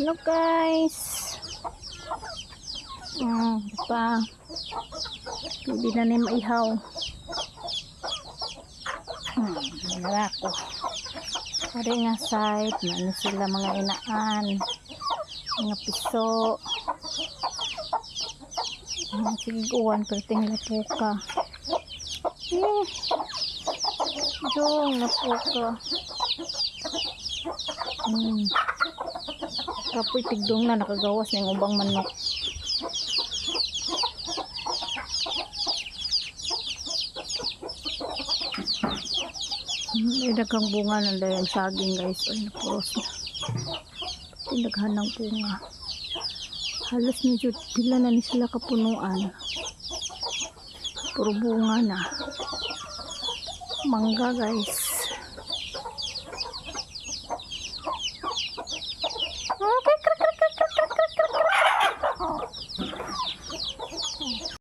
Hello guys. Pa. Pwede na ni maihaw. Nara ko. Pare nga side, mani sila mga inaan. Mga piso. Sige uwan, perting lapuka. Jong lapuka. Kapoy tigdong na nakagawas ng ubang manok. May dagang bunga ng dayang saging guys. Ay napuros na. Tinaghan ng bunga. Halos medyo pila na ni sila kapunuan. Puro bunga na. Mangga guys.